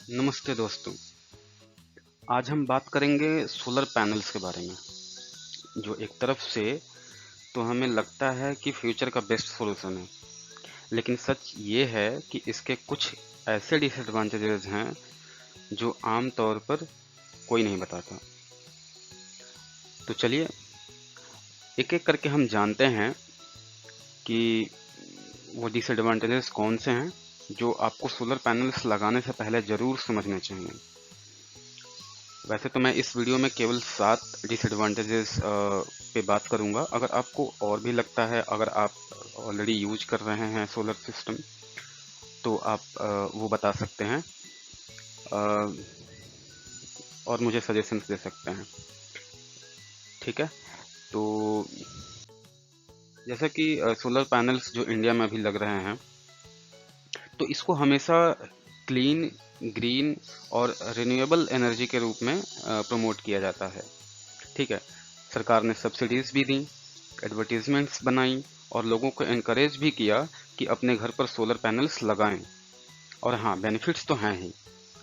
नमस्ते दोस्तों। आज हम बात करेंगे सोलर पैनल्स के बारे में, जो एक तरफ से तो हमें लगता है कि फ्यूचर का बेस्ट सॉल्यूशन है, लेकिन सच ये है कि इसके कुछ ऐसे डिसएडवांटेजेस हैं जो आम तौर पर कोई नहीं बताता। तो चलिए एक एक करके हम जानते हैं कि वो डिसएडवांटेजेस कौन से हैं जो आपको सोलर पैनल्स लगाने से पहले ज़रूर समझने चाहिए। वैसे तो मैं इस वीडियो में केवल 7 डिसएडवांटेजेस पे बात करूंगा। अगर आपको और भी लगता है, अगर आप ऑलरेडी यूज कर रहे हैं सोलर सिस्टम, तो आप वो बता सकते हैं अ, और मुझे सजेशंस दे सकते हैं। ठीक है। तो जैसा कि सोलर पैनल्स जो इंडिया में अभी लग रहे हैं, तो इसको हमेशा क्लीन, ग्रीन और रिन्यूएबल एनर्जी के रूप में प्रमोट किया जाता है। ठीक है। सरकार ने सब्सिडीज भी दी, एडवर्टीजमेंट्स बनाई और लोगों को एनकरेज भी किया कि अपने घर पर सोलर पैनल्स लगाएं। और हाँ, बेनिफिट्स तो हैं ही।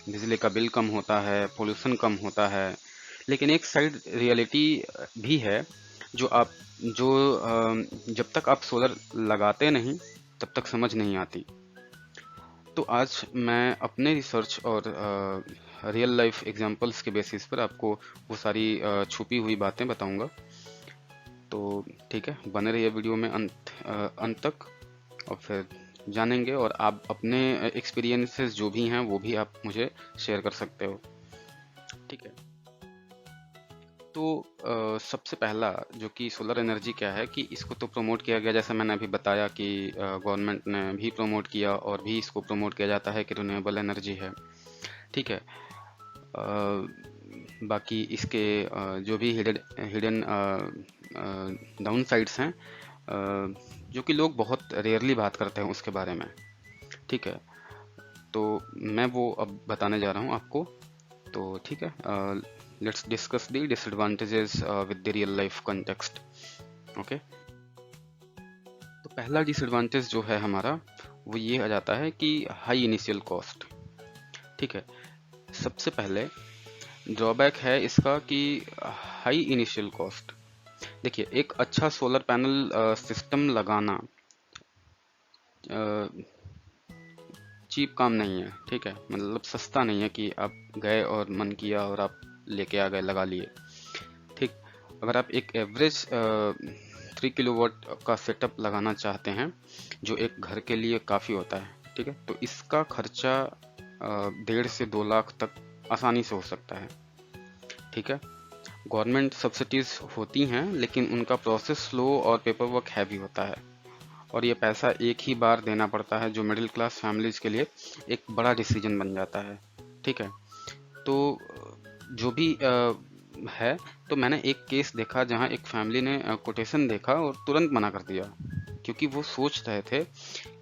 बिजली का बिल कम होता है, पोल्यूशन कम होता है, लेकिन एक साइड रियलिटी भी है जो आप जो जब तक आप सोलर लगाते नहीं तब तक समझ नहीं आती। तो आज मैं अपने रिसर्च और रियल लाइफ एग्जांपल्स के बेसिस पर आपको वो सारी छुपी हुई बातें बताऊंगा। तो ठीक है, बने रहिए वीडियो में अंत तक, और फिर जानेंगे। और आप अपने एक्सपीरियंसेस जो भी हैं वो भी आप मुझे शेयर कर सकते हो। ठीक है। तो सबसे पहला जो कि सोलर एनर्जी क्या है, कि इसको तो प्रमोट किया गया, जैसा मैंने अभी बताया कि गवर्नमेंट ने भी प्रमोट किया और भी इसको प्रमोट किया जाता है कि रिन्यूएबल एनर्जी है। ठीक है। बाकी इसके जो भी हिडन हिडन डाउन साइड्स हैं, जो कि लोग बहुत रेयरली बात करते हैं उसके बारे में। ठीक है। तो मैं वो अब बताने जा रहा हूँ आपको। तो ठीक है, let's discuss the disadvantages with the real life context. Okay. तो पहला डिसएडवांटेज जो है हमारा, वो ये आ जाता है कि हाई इनिशियल कॉस्ट। ठीक है। सबसे पहले ड्रॉबैक है इसका कि हाई इनिशियल कॉस्ट। देखिए, एक अच्छा सोलर पैनल सिस्टम लगाना चीप काम नहीं है। ठीक है, मतलब सस्ता नहीं है कि आप गए और मन किया और आप लेके आ गए, लगा लिए। ठीक। अगर आप एक एवरेज 3 किलोवाट का सेटअप लगाना चाहते हैं, जो एक घर के लिए काफ़ी होता है, ठीक है, तो इसका खर्चा 1.5 से 2 लाख तक आसानी से हो सकता है। ठीक है। गवर्नमेंट सब्सिडीज होती हैं, लेकिन उनका प्रोसेस स्लो और पेपर वर्क हैवी होता है, और ये पैसा एक ही बार देना पड़ता है, जो मिडिल क्लास फैमिलीज के लिए एक बड़ा डिसीजन बन जाता है। ठीक है। तो जो भी है, तो मैंने एक केस देखा जहां एक फैमिली ने कोटेशन देखा और तुरंत मना कर दिया, क्योंकि वो सोच रहे थे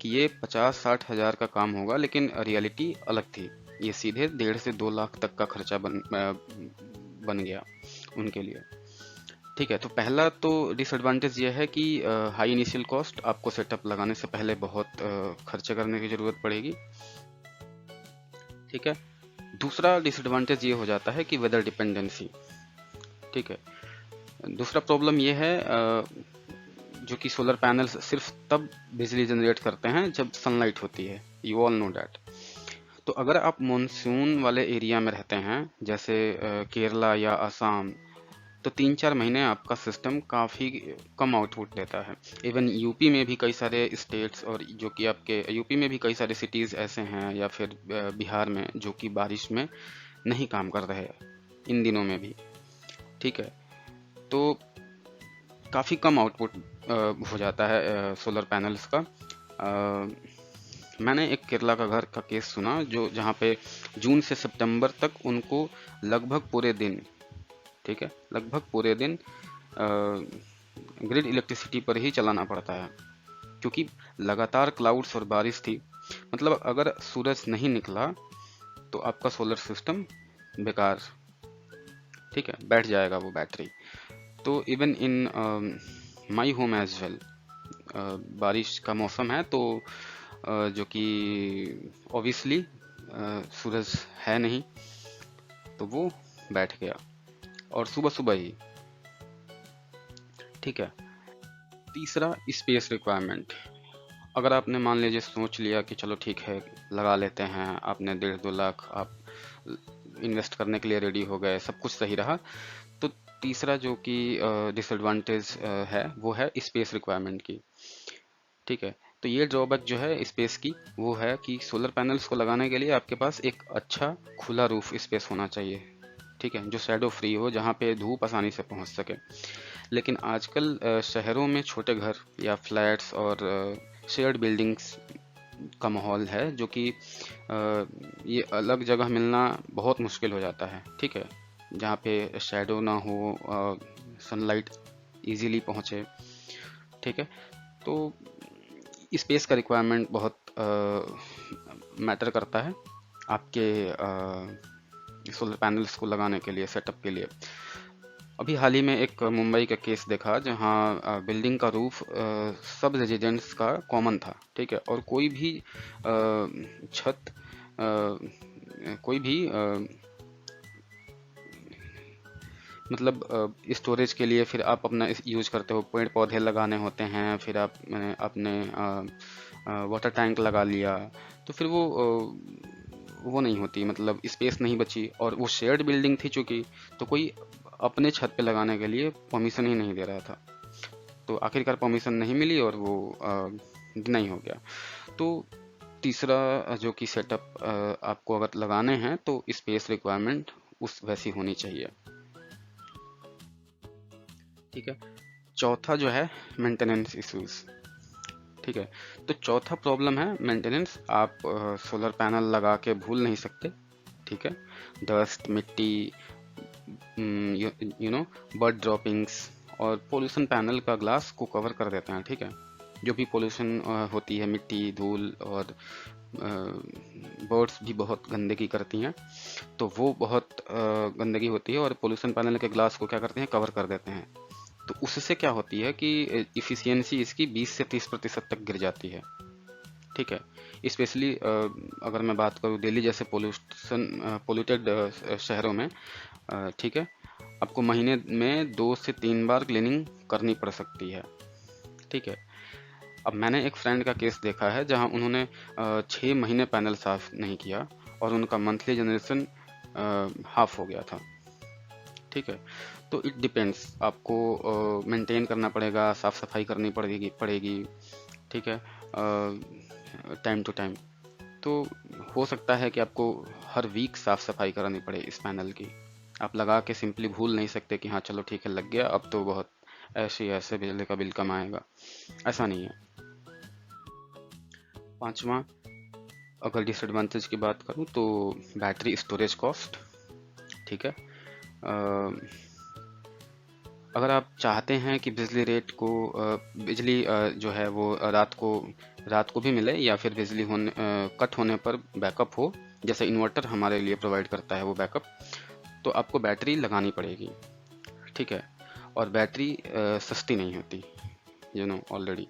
कि ये 50-60 हजार का काम होगा, लेकिन रियलिटी अलग थी। ये सीधे 1.5 से 2 लाख तक का खर्चा बन गया उनके लिए। ठीक है। तो पहला तो डिसएडवांटेज ये है कि हाई इनिशियल कॉस्ट, आपको सेटअप लगाने से पहले बहुत खर्चे करने की ज़रूरत पड़ेगी। ठीक है। दूसरा डिसएडवांटेज ये हो जाता है कि वेदर डिपेंडेंसी। ठीक है। दूसरा प्रॉब्लम ये है जो कि सोलर पैनल्स सिर्फ तब बिजली जनरेट करते हैं जब सनलाइट होती है, यू ऑल नो डैट। तो अगर आप मानसून वाले एरिया में रहते हैं, जैसे केरला या असम, तो 3-4 महीने आपका सिस्टम काफ़ी कम आउटपुट देता है। इवन यूपी में भी कई सारे स्टेट्स, और जो कि आपके यूपी में भी कई सारे सिटीज़ ऐसे हैं, या फिर बिहार में, जो कि बारिश में नहीं काम कर रहे इन दिनों में भी। ठीक है। तो काफ़ी कम आउटपुट हो जाता है सोलर पैनल्स का। मैंने एक केरला का घर का केस सुना, जो जहाँ पे जून से सितंबर तक उनको लगभग पूरे दिन, ठीक है, लगभग पूरे दिन ग्रिड इलेक्ट्रिसिटी पर ही चलाना पड़ता है, क्योंकि लगातार क्लाउड्स और बारिश थी। मतलब अगर सूरज नहीं निकला तो आपका सोलर सिस्टम बेकार, ठीक है, बैठ जाएगा वो बैटरी। तो even in my home as well, बारिश का मौसम है, तो जो कि ऑब्वियसली सूरज है नहीं, तो वो बैठ गया, और सुबह सुबह ही। ठीक है। तीसरा, स्पेस रिक्वायरमेंट। अगर आपने मान लीजिए सोच लिया कि चलो ठीक है लगा लेते हैं, आपने 1.5-2 लाख आप इन्वेस्ट करने के लिए रेडी हो गए, सब कुछ सही रहा, तो तीसरा जो कि डिसएडवांटेज है वो है स्पेस रिक्वायरमेंट की। ठीक है। तो ये ड्रॉबैक जो है स्पेस की वो है कि सोलर पैनल्स को लगाने के लिए आपके पास एक अच्छा खुला रूफ स्पेस होना चाहिए। ठीक है, जो शैडो फ्री हो, जहाँ पे धूप आसानी से पहुँच सके। लेकिन आजकल शहरों में छोटे घर या फ्लैट्स और शेयर्ड बिल्डिंग्स का माहौल है, जो कि ये अलग जगह मिलना बहुत मुश्किल हो जाता है। ठीक है, जहाँ पे शैडो ना हो, सनलाइट इजीली पहुँचे। ठीक है। तो स्पेस का रिक्वायरमेंट बहुत मैटर करता है आपके सोलर पैनल्स को लगाने के लिए, सेटअप के लिए। अभी हाल ही में एक मुंबई का केस देखा, जहां बिल्डिंग का रूफ सब रेजिडेंट्स का कॉमन था। ठीक है, और कोई भी छत, कोई भी मतलब स्टोरेज के लिए फिर आप अपना यूज करते हो, पेड़ पौधे लगाने होते हैं, फिर आप अपने वाटर टैंक लगा लिया, तो फिर वो नहीं होती, मतलब स्पेस नहीं बची। और वो शेयर्ड बिल्डिंग थी चूंकि, तो कोई अपने छत पे लगाने के लिए परमिशन ही नहीं दे रहा था। तो आखिरकार परमिशन नहीं मिली और वो डिनाई हो गया। तो तीसरा जो कि सेटअप आपको अगर लगाने हैं तो स्पेस रिक्वायरमेंट उस वैसी होनी चाहिए। ठीक है। चौथा जो है मेंटेनेंस इश्यूज। ठीक है, तो चौथा प्रॉब्लम है मेंटेनेंस। आप सोलर पैनल लगा के भूल नहीं सकते। ठीक है, डस्ट, मिट्टी, यू नो बर्ड ड्रॉपिंग्स और पोल्यूशन पैनल का ग्लास को कवर कर देते हैं। ठीक है, जो भी पोल्यूशन होती है, मिट्टी, धूल, और बर्ड्स भी बहुत गंदगी करती हैं, तो वो बहुत गंदगी होती है और पोल्यूशन पैनल के ग्लास को क्या करते हैं, कवर कर देते हैं। तो उससे क्या होती है कि इफिशियंसी इसकी 20 से 30% तक गिर जाती है। ठीक है, स्पेशली अगर मैं बात करूँ दिल्ली जैसे पोल्यूटेड शहरों में। ठीक है, आपको महीने में 2 से 3 बार क्लीनिंग करनी पड़ सकती है। ठीक है, अब मैंने एक फ्रेंड का केस देखा है जहां उन्होंने 6 महीने पैनल साफ नहीं किया और उनका मंथली जनरेशन हाफ हो गया था। ठीक है, तो इट डिपेंड्स, आपको मेंटेन करना पड़ेगा, साफ सफाई करनी पड़ेगी। ठीक है, टाइम टू टाइम। तो हो सकता है कि आपको हर वीक साफ सफाई करानी पड़े इस पैनल की। आप लगा के सिंपली भूल नहीं सकते कि हाँ चलो ठीक है लग गया, अब तो बहुत ऐसे बिजली का बिल कम आएगा, ऐसा नहीं है। पांचवा, अगर डिसएडवांटेज की बात करूँ तो बैटरी स्टोरेज कॉस्ट। ठीक है, अगर आप चाहते हैं कि बिजली रेट को बिजली जो है वो रात को भी मिले, या फिर बिजली कट होने पर बैकअप हो, जैसे इन्वर्टर हमारे लिए प्रोवाइड करता है वो बैकअप, तो आपको बैटरी लगानी पड़ेगी। ठीक है, और बैटरी सस्ती नहीं होती, ऑलरेडी।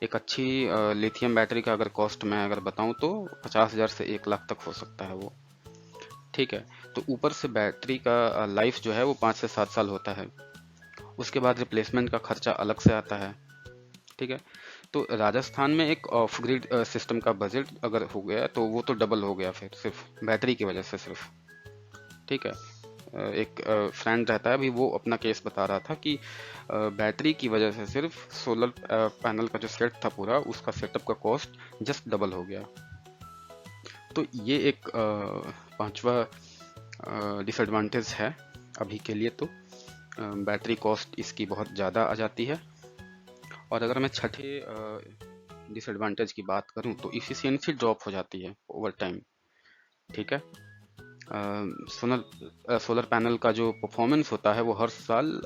एक अच्छी लिथियम बैटरी का अगर कॉस्ट मैं अगर बताऊं तो 50,000 से 1 लाख तक हो सकता है वो। ठीक है, तो ऊपर से बैटरी का लाइफ जो है वो 5 से 7 साल होता है। उसके बाद रिप्लेसमेंट का खर्चा अलग से आता है। ठीक है, तो राजस्थान में एक ऑफ ग्रिड सिस्टम का बजट अगर हो गया तो वो तो डबल हो गया फिर सिर्फ बैटरी की वजह से सिर्फ। ठीक है, एक फ्रेंड रहता है, अभी वो अपना केस बता रहा था कि बैटरी की वजह से सिर्फ सोलर पैनल का जो सेट था पूरा, उसका सेटअप का कॉस्ट जस्ट डबल हो गया। तो ये एक पांचवा डिसएडवांटेज है अभी के लिए। तो बैटरी कॉस्ट इसकी बहुत ज़्यादा आ जाती है। और अगर मैं छठे डिसएडवांटेज की बात करूं तो इफिशियंसी ड्रॉप हो जाती है ओवर टाइम। ठीक है, सोलर पैनल का जो परफॉर्मेंस होता है वो हर साल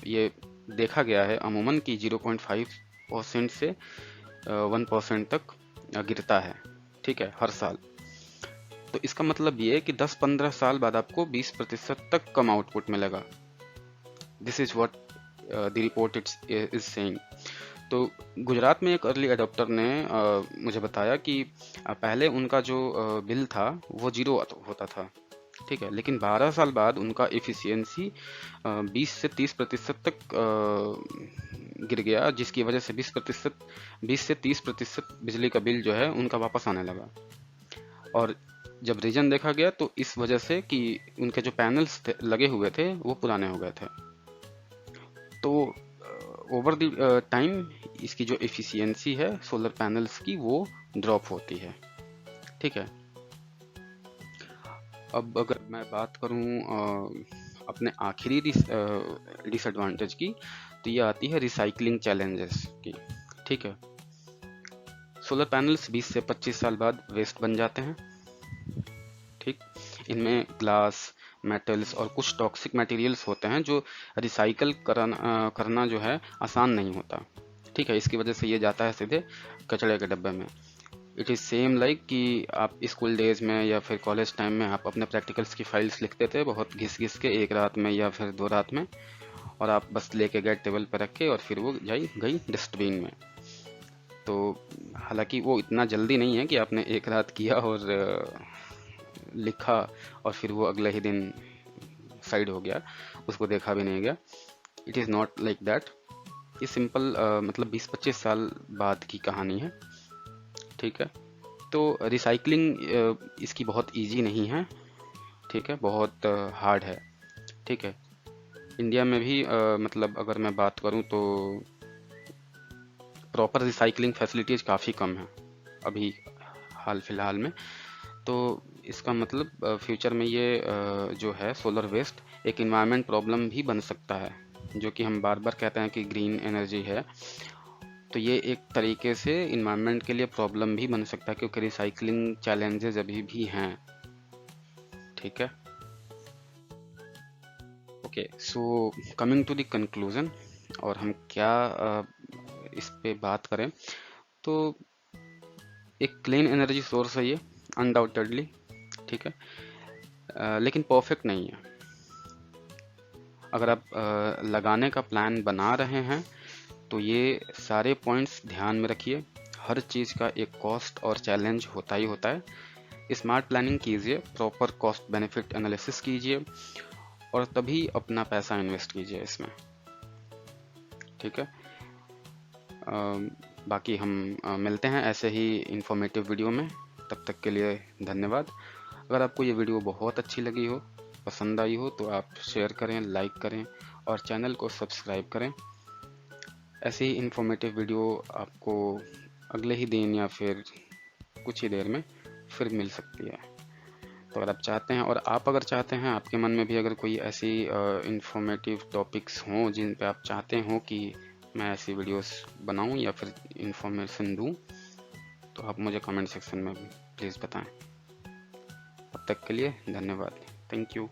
ये देखा गया है अमूमन कि 0.5% से 1% तक गिरता है। ठीक है, हर साल। तो इसका मतलब ये है कि 10-15 साल बाद आपको 20% तक कम आउटपुट मिलेगा। This is what the report is saying. तो गुजरात में एक अर्ली अडॉप्टर ने मुझे बताया कि पहले उनका जो बिल था वो 0 होता था, ठीक है, लेकिन 12 साल बाद उनका एफिशिएंसी 20 से 30% तक गिर गया, जिसकी वजह से 20 से 30% बिजली का बिल जो है उनका वापस आने लगा। और जब रीजन देखा गया तो इस वजह से कि उनके जो पैनल्स लगे हुए थे वो पुराने हो गए थे। तो ओवर द टाइम इसकी जो एफिशिएंसी है सोलर पैनल्स की वो ड्रॉप होती है, ठीक है। अब अगर मैं बात करूं अपने आखिरी डिसएडवांटेज की, तो ये आती है रिसाइकलिंग चैलेंजेस की, ठीक है। सोलर पैनल्स 20 से 25 साल बाद वेस्ट बन जाते हैं, ठीक। इनमें ग्लास, मेटल्स और कुछ टॉक्सिक मटेरियल्स होते हैं जो रिसाइकल करना जो है आसान नहीं होता, ठीक है। इसकी वजह से ये जाता है सीधे कचड़े के डब्बे में। इट इज़ सेम लाइक कि आप स्कूल डेज में या फिर कॉलेज टाइम में आप अपने प्रैक्टिकल्स की फाइल्स लिखते थे बहुत घिस घिस के, एक रात में या फिर 2 रात में, और आप बस लेके गए टेबल पर रख के और फिर वो गई डस्टबिन में। तो हालांकि वो इतना जल्दी नहीं है कि आपने एक रात किया और लिखा और फिर वो अगले ही दिन साइड हो गया, उसको देखा भी नहीं गया। It is not like that. ये सिंपल मतलब 20-25 साल बाद की कहानी है, ठीक है। तो रिसाइकलिंग इसकी बहुत इजी नहीं है, ठीक है, बहुत हार्ड है, ठीक है। इंडिया में भी मतलब अगर मैं बात करूं तो प्रॉपर रिसाइकलिंग फैसिलिटीज़ काफ़ी कम है अभी हाल फिलहाल में। तो इसका मतलब फ्यूचर में ये जो है सोलर वेस्ट एक इन्वायरमेंट प्रॉब्लम भी बन सकता है, जो कि हम बार बार कहते हैं कि ग्रीन एनर्जी है, तो ये एक तरीके से इन्वायरमेंट के लिए प्रॉब्लम भी बन सकता है क्योंकि रिसाइकलिंग चैलेंजेस अभी भी हैं, ठीक है। Okay, so coming to the conclusion, और हम क्या इस पे बात करें तो एक क्लीन एनर्जी सोर्स है ये अनडाउटेडली, ठीक है, लेकिन परफेक्ट नहीं है। अगर आप लगाने का प्लान बना रहे हैं तो ये सारे पॉइंट्स ध्यान में रखिए। हर चीज़ का एक कॉस्ट और चैलेंज होता ही होता है। स्मार्ट प्लानिंग कीजिए, प्रॉपर कॉस्ट बेनिफिट एनालिसिस कीजिए और तभी अपना पैसा इन्वेस्ट कीजिए इसमें, ठीक है। बाकी हम मिलते हैं ऐसे ही इंफॉर्मेटिव वीडियो में। तब तक के लिए धन्यवाद। अगर आपको ये वीडियो बहुत अच्छी लगी हो, पसंद आई हो, तो आप शेयर करें, लाइक करें और चैनल को सब्सक्राइब करें। ऐसे ही इंफॉर्मेटिव वीडियो आपको अगले ही दिन या फिर कुछ ही देर में फिर मिल सकती है। तो अगर आप चाहते हैं, और आप अगर चाहते हैं, आपके मन में भी अगर कोई ऐसी इंफॉर्मेटिव टॉपिक्स हों जिन पे आप चाहते हो कि मैं ऐसी वीडियोस बनाऊं या फिर इंफॉर्मेशन दूं, तो आप मुझे कमेंट सेक्शन में प्लीज़ बताएं। अब तक के लिए धन्यवाद। Thank you.